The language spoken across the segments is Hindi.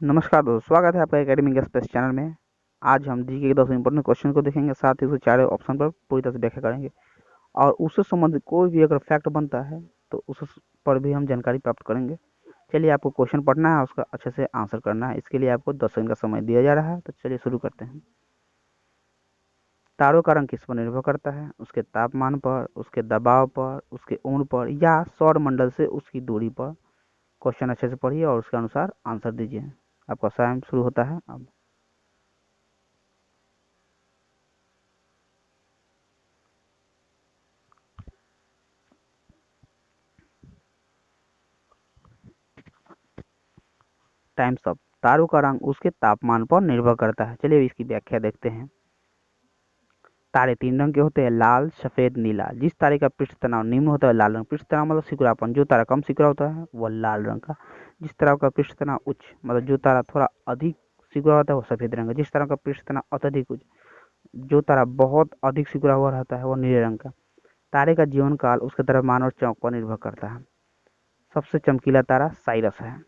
नमस्कार दोस्तों, स्वागत है आपका एकेडमिक एक्सप्रेस चैनल में। आज हम जीके के 10 इंपॉर्टेंट क्वेश्चन को देखेंगे, साथ ही उसे चारों ऑप्शन पर पूरी तरह से व्याख्या करेंगे और उससे संबंधित कोई भी अगर फैक्ट बनता है तो उस पर भी हम जानकारी प्राप्त करेंगे। चलिए, आपको क्वेश्चन पढ़ना है, उसका अच्छे से आंसर करना है। इसके लिए आपको 10 सेकंड का समय दिया जा रहा है, तो चलिए शुरू करते हैं। तारों का रंग किस पर निर्भर करता है? उसके तापमान पर, उसके दबाव पर, उसके उम्र पर या सौर मंडल से उसकी दूरी पर। क्वेश्चन अच्छे से पढ़िए और उसके अनुसार आंसर दीजिए। आपका समय शुरू होता है अब। Times up. तारों का रंग उसके तापमान पर निर्भर करता है। चलिए इसकी व्याख्या देखते हैं। तारे 3 रंग के होते हैं, लाल, सफेद, नीला। जिस तारे का पृष्ठ तनाव निम्न होता है लाल रंग, पृष्ठ तनाव मतलब सिकुड़ापन, जो तारा कम सिकुड़ा होता है वह लाल रंग का। जिस तारा का पृष्ठ तनाव उच्च मतलब जो तारा थोड़ा अधिक सिकुड़ा होता है वो सफेद रंग का। जिस तारा का पृष्ठ तनाव अत्यधिक उच्च, जो तारा बहुत अधिक सिकुड़ा हुआ रहता है वो नीले रंग का। तारे का जीवन काल उसके द्रव्यमान और चमक पर निर्भर करता है। सबसे चमकीला तारा साइरस है।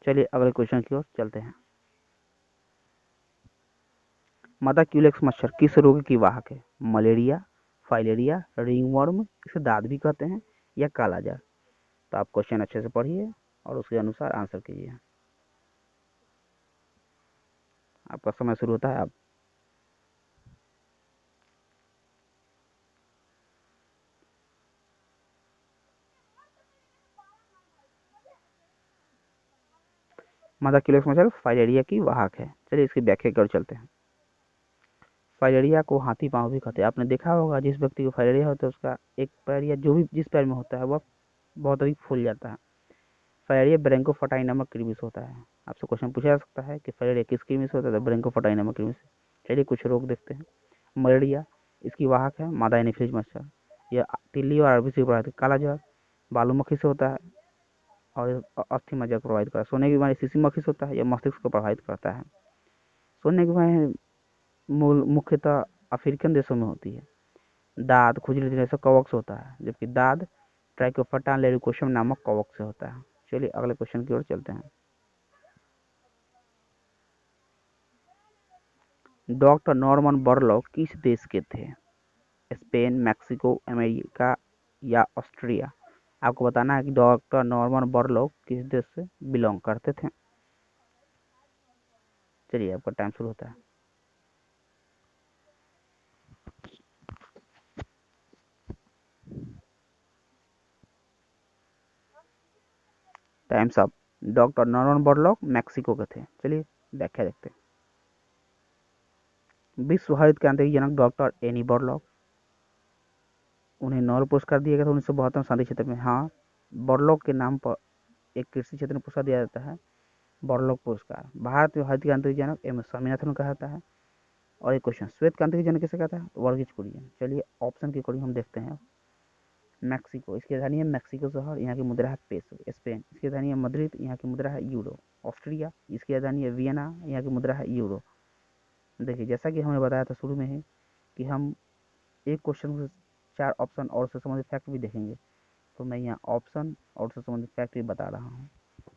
चलिए अगले क्वेश्चन की ओर चलते हैं। मादा क्यूलेक्स मच्छर किस रोग की वाहक है? मलेरिया, फाइलेरिया, रिंगवर्म, इसे दाद भी कहते हैं, या कालाजार। तो आप क्वेश्चन अच्छे से पढ़िए और उसके अनुसार आंसर कीजिए। आपका समय शुरू होता है अब। मादा क्यूलेक्स मच्छर फाइलेरिया की वाहक है। चलिए इसकी व्याख्या की ओर चलते हैं। फाइलेरिया को हाथी पांव भी कहते हैं। आपने देखा होगा जिस व्यक्ति को फाइलेरिया होता है उसका एक पैर या जो भी जिस पैर में होता है वह बहुत अधिक फूल जाता है। फाइलेरिया ब्रैंकोफाटाई नामक कृमि से होता है। आपसे क्वेश्चन पूछा जा सकता है कि फाइलेरिया किस कृमि से होता है? तो ब्रैंकोफाटाई नामक कृमि से। चलिए कुछ रोग देखते हैं। मलेरिया, इसकी वाहक है मादा एनीफिलीज मच्छर। यह तिल्ली और अरबी से प्रभावित। काला ज्वर बालू मक्खी से होता है और अस्थि मज्जा को प्रभावित करता है। सोने की बीमारी सीसी मक्खी से होता है, यह मस्तिष्क को प्रभावित करता है। सोने की बीमारी मुख्यतः अफ्रीकन देशों में होती है। दाद खुजली जैसा कवक से होता है, जबकि दाद ट्राइकोफाटा लेरिकोशम नामक कवक से होता है। चलिए अगले क्वेश्चन की ओर चलते हैं। डॉक्टर नॉर्मन बोरलॉग किस देश के थे? स्पेन, मैक्सिको, अमेरिका या ऑस्ट्रिया। आपको बताना है कि डॉक्टर नॉर्मन बोरलॉग किस देश से बिलोंग करते थे। चलिए आपका टाइम शुरू होता है। Times up. Doctor Norman Borlaug Mexico के थे। चलिए व्याख्या देखते हैं। विश्व हरित क्रांति के जनक डॉक्टर एनी बोरलॉग, उन्हें नोबेल पुरस्कार दिया गया था 1972 में शांति क्षेत्र में। हाँ, बोरलॉग के नाम पर एक कृषि क्षेत्र में पुरस्कार दिया जाता है, बोरलॉग पुरस्कार। भारत में हरित क्रांति के जनक एम एस स्वामीनाथन को कहा जाता है। और एक क्वेश्चन, श्वेत क्रांति के जनक किसे कहता है? वर्गीज कुरियन। चलिए ऑप्शन के अकॉर्डिंग हम देखते हैं। मैक्सिको, इसकी राजधानी है मैक्सिको शहर, यहाँ की मुद्रा है पेसो। स्पेन, इसकी राजधानी है मद्रिद, यहाँ की मुद्रा है यूरो। ऑस्ट्रिया, इसकी राजधानी है वियना, यहाँ की मुद्रा है यूरो। देखिए जैसा कि हमने बताया था शुरू में ही कि हम एक क्वेश्चन से 4 ऑप्शन और उससे संबंधित फैक्ट भी देखेंगे, तो मैं यहाँ ऑप्शन और उससे संबंधित फैक्ट भी बता रहा हूँ।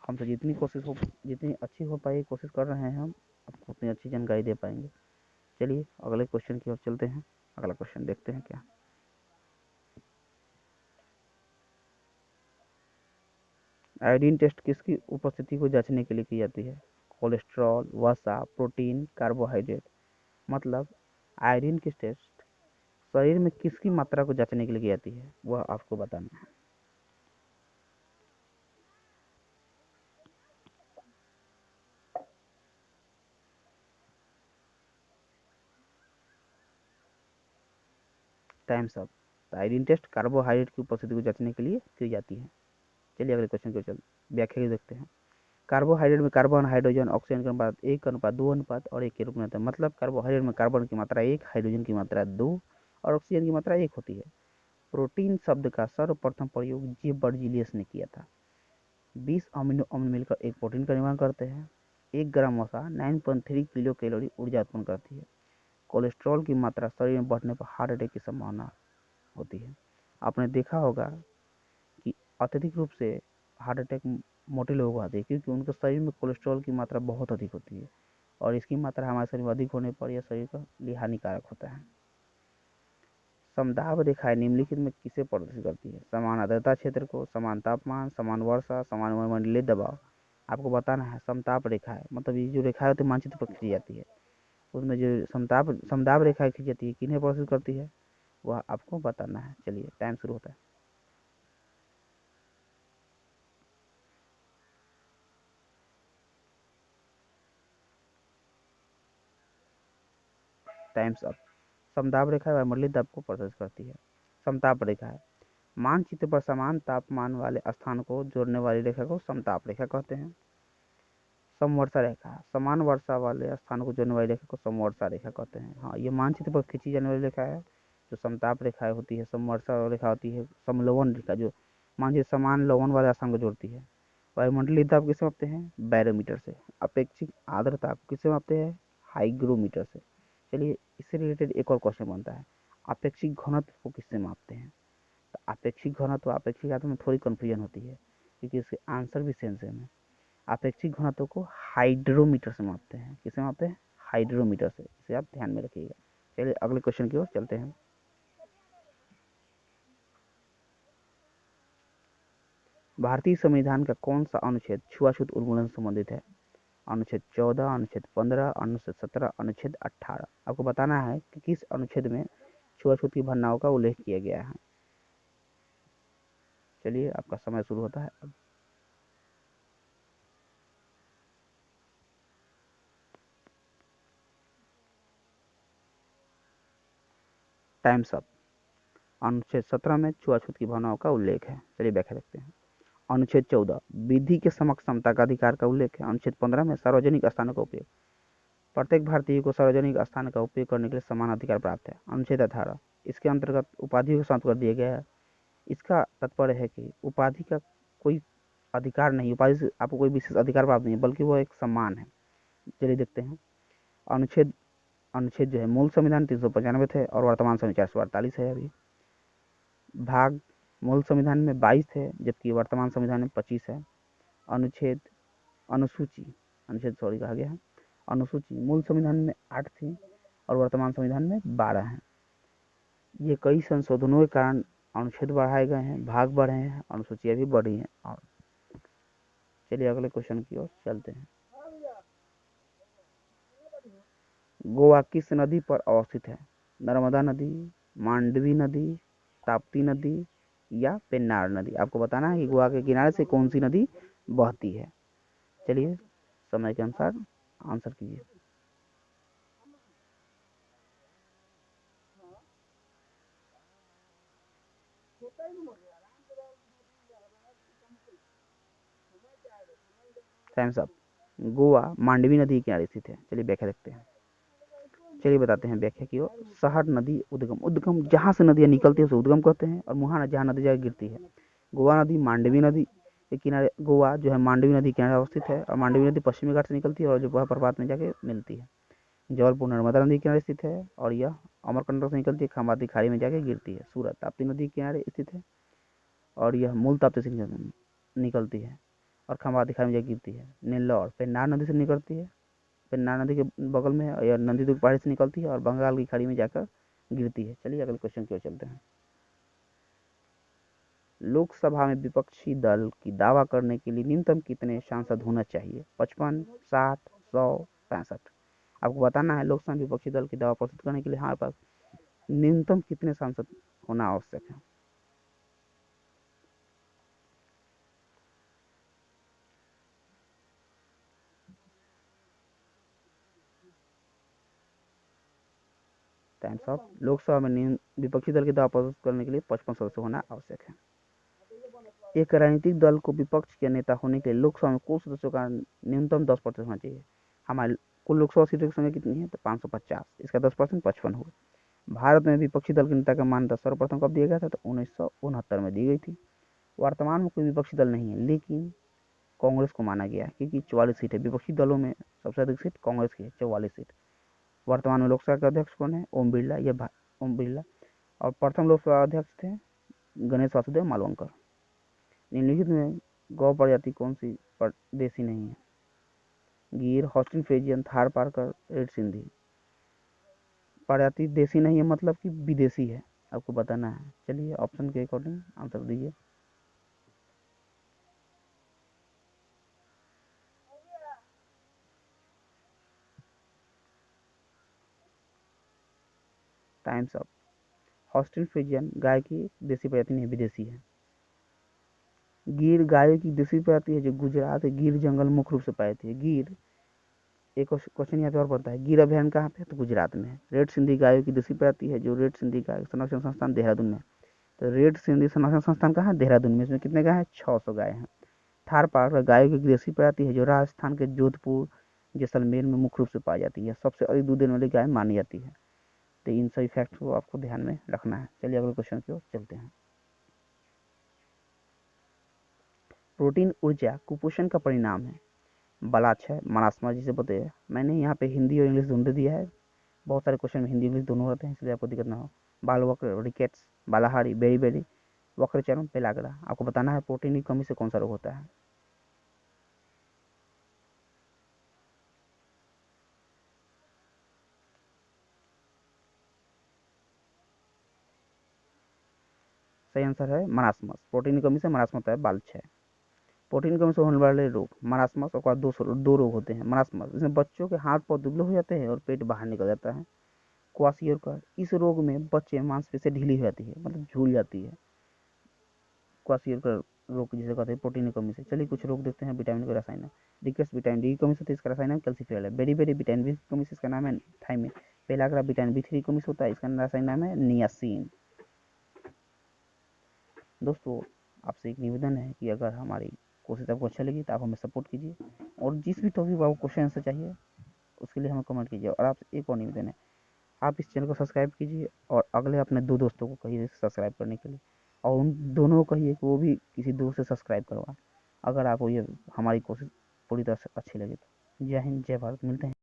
हमसे जितनी अच्छी हो पाएगी कोशिश कर रहे हैं हम, आपको उतनी अच्छी जानकारी दे पाएंगे। चलिए अगले क्वेश्चन की ओर चलते हैं। अगला क्वेश्चन देखते हैं क्या। आयोडीन टेस्ट किसकी उपस्थिति को जांचने के लिए की जाती है? कोलेस्ट्रॉल, वसा, प्रोटीन, कार्बोहाइड्रेट। मतलब आयोडीन की टेस्ट शरीर में किसकी मात्रा को जांचने के लिए की जाती है वह आपको बताना है। Times up. Iodine test carbohydrate की उपस्थिति को जांचने के लिए की जाती है। चलिए अगले क्वेश्चन की ओर चल व्याख्या देखते हैं। कार्बोहाइड्रेट में कार्बन, हाइड्रोजन, ऑक्सीजन का अनुपात 1:2 और 1 के रूप में होता है। मतलब कार्बोहाइड्रेट में कार्बन की मात्रा 1, हाइड्रोजन की मात्रा 2 और ऑक्सीजन की मात्रा 1 होती है। प्रोटीन शब्द का सर्वप्रथम प्रयोग जे बर्जीलियस ने किया था। 20 अमीनो अम्ल मिलकर एक प्रोटीन का निर्माण करते हैं। 1 ग्राम वसा 9.3 किलो कैलोरी ऊर्जा उत्पन्न करती है। कोलेस्ट्रॉल की मात्रा शरीर में बढ़ने पर हार्ट अटैक की संभावना होती है। आपने देखा होगा कि अत्यधिक रूप से हार्ट अटैक मोटे लोगों को आती है, क्योंकि उनके शरीर में कोलेस्ट्रॉल की मात्रा बहुत अधिक होती है और इसकी मात्रा हमारे शरीर में अधिक होने पर यह शरीर के लिए हानिकारक होता है। समदाब रेखाएं निम्नलिखित में किसे प्रदर्शित करती है? समान आर्द्रता क्षेत्र को, समान तापमान, समान वर्षा, समान वायुमंडलीय दबाव। आपको बताना है समताप रेखाएं, मतलब ये जो रेखाएं होती है मानचित्र पर खींची जाती है, उसमें जो समदाब रेखाएं खींची जाती है किन्हें प्रदर्शित करती है वह आपको बताना है। चलिए टाइम शुरू होता है। Times up. समताप रेखा वायुमंडलीय दबाव को प्रदर्शित करती है। समताप रेखा है मानचित्र पर समान तापमान वाले स्थान को जोड़ने वाली रेखा को समताप रेखा कहते हैं। समवर्षा रेखा समान वर्षा वाले स्थान को जोड़ने वाली रेखा को समवर्षा रेखा कहते हैं। हाँ, ये मानचित्र पर खींची जाने वाली रेखा है। जो समताप रेखा होती है, समवर्षा रेखा होती है, समलवन रेखा जो मानचित्र समान लवन वाले स्थान को जोड़ती है। वायुमंडलीय दाब किससे मापते हैं? बैरोमीटर से। अपेक्षित आर्द्रता किससे मापते हैं? हाइग्रोमीटर से। चलिए इससे रिलेटेड एक और क्वेश्चन बनता है, अपेक्षित घनत्व को किससे मापते हैं? तो अपेक्षित घनत्व अपेक्षित घनत्व में थोड़ी कंफ्यूजन होती है, क्योंकि इसके आंसर भी सेम सेम है। अपेक्षित घनत्व को हाइड्रोमीटर से मापते हैं। किससे मापते हैं? हाइड्रोमीटर से। इसे आप ध्यान में रखिएगा। चलिए अगले क्वेश्चन की ओर चलते हैं। भारतीय संविधान का कौन सा अनुच्छेद छुआछूत उन्मूलन से संबंधित है? अनुच्छेद 14, अनुच्छेद 15, अनुच्छेद 17, अनुच्छेद 18। आपको बताना है कि किस अनुच्छेद में छुआछूत की भावनाओं का उल्लेख किया गया है। चलिए आपका समय शुरू होता है अब। Times up. अनुच्छेद 17 में छुआछूत की भावनाओं का उल्लेख है। चलिए व्याख्या देखते हैं। अनुच्छेद 14 विधि के समक्ष समता का अधिकार का उल्लेख है। अनुच्छेद 15 में सार्वजनिक स्थानों का उपयोग, प्रत्येक भारतीय को सार्वजनिक स्थान का उपयोग करने के लिए समान अधिकार प्राप्त है। अनुच्छेद 18 इसके अंतर्गत उपाधियों को समाप्त कर दिया गया है। इसका तात्पर्य है कि उपाधि का कोई अधिकार नहीं, उपाधि से आपको कोई विशेष अधिकार प्राप्त नहीं है, बल्कि वो एक सम्मान है। चलिए देखते हैं। अनुच्छेद अनुच्छेद जो है मूल संविधान 395 थे और वर्तमान संविधान 448 है। अभी भाग मूल संविधान में 22 थे, जबकि वर्तमान संविधान में 25 है। अनुच्छेद अनुसूची अनुच्छेद सॉरी कहा गया है। अनुसूची मूल संविधान में 8 थी और वर्तमान संविधान में 12 है। ये कई संशोधनों के कारण अनुच्छेद बढ़ाए गए हैं, भाग बढ़े हैं, अनुसूचियां भी बढ़ी हैं। और चलिए अगले क्वेश्चन की ओर चलते हैं। गोवा किस नदी पर अवस्थित है? नर्मदा नदी, मांडवी नदी, ताप्ती नदी या पेन्नार नदी। आपको बताना है कि गोवा के किनारे से कौन सी नदी बहती है। चलिए समय के अनुसार आंसर कीजिए। Times up. गोवा मांडवी नदी के किनारे स्थित है। चलिए व्याख्या देखते हैं। चलिए बताते हैं व्याख्या की ओर। शहर नदी उद्गम, उद्गम जहाँ से नदियाँ निकलती है उसे उद्गम कहते हैं, और मुहाना जहाँ नदी जाकर गिरती है। गोवा नदी मांडवी नदी के किनारे, गोवा जो है मांडवी नदी के किनारे अवस्थित है और मांडवी नदी पश्चिमी घाट से निकलती है और जो प्रपात में जाके मिलती है। जबलपुर नर्मदा नदी के किनारे स्थित है और यह अमरकंटक से निकलती है, खंबाती खाड़ी में जाके गिरती है। सूरत ताप्ती नदी के किनारे स्थित है और यह मूल ताप्ती से निकलती है और खंबाती खाड़ी में जाके गिरती है। नेल्लौर पेन्नार नदी से निकलती है, पेन्नार नदी के बगल में है, यह नदी दुर्ग पहाड़ी से निकलती है और बंगाल की खाड़ी में जाकर गिरती है। चलिए अगले क्वेश्चन की ओर चलते हैं। लोकसभा में विपक्षी दल की दावा करने के लिए न्यूनतम कितने सांसद होना चाहिए? 55, 60, 100, 65। आपको बताना है लोकसभा में विपक्षी दल की दावा प्रस्तुत करने के लिए हमारे पास न्यूनतम कितने सांसद होना आवश्यक है। Times of. लोकसभा में विपक्षी दल की दावा प्रस्तुत करने के लिए 55 सदस्य होना आवश्यक है। एक राजनीतिक दल को विपक्ष के नेता होने के लिए लोकसभा में कुल सदस्यों का न्यूनतम 10% होना चाहिए। हमारे कुल लोकसभा सीटों की संख्या कितनी है? तो 550। इसका 10% 55 होगा। भारत में विपक्षी दल के नेता का मान्यता सर्वप्रथम कब दिया गया था? तो 1969 में दी गई थी। वर्तमान में कोई विपक्षी दल नहीं है, लेकिन कांग्रेस को माना गया है, क्योंकि 44 सीट है। विपक्षी दलों में सबसे अधिक सीट कांग्रेस की है, 44 सीट। वर्तमान में लोकसभा के अध्यक्ष कौन है? ओम बिरला। ओम बिरला। और प्रथम लोकसभा अध्यक्ष थे गणेश वासुदेव मालवंकर। निम्नलिखित में गौ प्रजाति कौन सी देसी नहीं है? गिर, हॉस्टिन फ्रिजियन, थार पारकर, रेड सिंधी। प्रजाति देसी नहीं है मतलब कि विदेशी है, आपको बताना है। चलिए ऑप्शन के अकॉर्डिंग आंसर दीजिए। Times up. हॉस्टिन फ्रिजियन गाय की देसी प्रजाति नहीं, विदेशी है। गिर गायों की देसी प्रजाति है जो गुजरात गिर जंगल मुख्य रूप से पाई जाती है। गिर, एक क्वेश्चन यहाँ पे और बनता है, गिर अभयारण्य कहाँ पे है? तो गुजरात में है। रेड सिंधी गायों की देसी प्रजाति है जो रेड सिंधी गाय संरक्षण संस्थान देहरादून में। तो रेड सिंधी संरक्षण संस्थान कहाँ है? देहरादून में। इसमें कितने गाय हैं? 600 गाय हैं। थार पारकर गायों की देसी प्रजाति है जो राजस्थान के जोधपुर जैसलमेर में मुख्य रूप से पाई जाती है। सबसे अधिक दूध देने वाली गाय मानी जाती है। तो इन सभी फैक्ट को आपको ध्यान में रखना है। चलिए अगले क्वेश्चन की ओर चलते हैं। प्रोटीन ऊर्जा कुपोषण का परिणाम है। बलाच है, मरासमा जिसे बताइए। मैंने यहाँ पे हिंदी और इंग्लिश दोनों दिया है। बहुत सारे क्वेश्चन में हिंदी इंग्लिश दोनों रहते हैं, इसलिए आपको दिक्कत ना हो। बाल वक्र, रिकेट्स, बालाहारी, बेरी बेरी, वक्र चर्म, पेलाग्रा। आपको बताना है प्रोटीन की कमी से कौन सा रोग होता है। सही आंसर है मरासमस। प्रोटीन की कमी से मरासमस होता है, बाल क्षय। प्रोटीन की कमी से होने वाले रोग मरासमस और दो रोग होते हैं। मरासमस इसमें बच्चों के हाथ पांव दुबले हो जाते हैं और पेट बाहर निकल जाता है। क्वासियोरकर, इस रोग में बच्चे मांसपेशियां ढीली हो जाती है, मतलब झूल जाती है। क्वासियोरकर रोग जिसे कहते हैं प्रोटीन की कमी से। चलिए कुछ रोग देखते हैं विटामिन का रसायन। रिकेट्स विटामिन डी की कमी से होता है, इसका रसायन है कैल्सिफेरॉल है। बेरी बेरी विटामिन बी की कमी से, इसका नाम है थायमिन। पेलाग्रा विटामिन बी3 की कमी से होता है, इसका रसायन नाम है नियासिन। दोस्तों आपसे एक निवेदन है कि अगर हमारी कोशिश आपको अच्छा लगी तो आप हमें सपोर्ट कीजिए, और जिस भी टॉपिक पर आपको क्वेश्चन आंसर चाहिए उसके लिए हमें कमेंट कीजिए। और आपसे एक और निवेदन है, आप इस चैनल को सब्सक्राइब कीजिए और अगले अपने 2 दोस्तों को कहिए सब्सक्राइब करने के लिए, और उन दोनों को कहिए कि वो भी किसी दोस्त से सब्सक्राइब करवाएं, अगर आपको ये हमारी कोशिश पूरी तरह से अच्छी लगी तो। जय हिंद, जय भारत, मिलते हैं।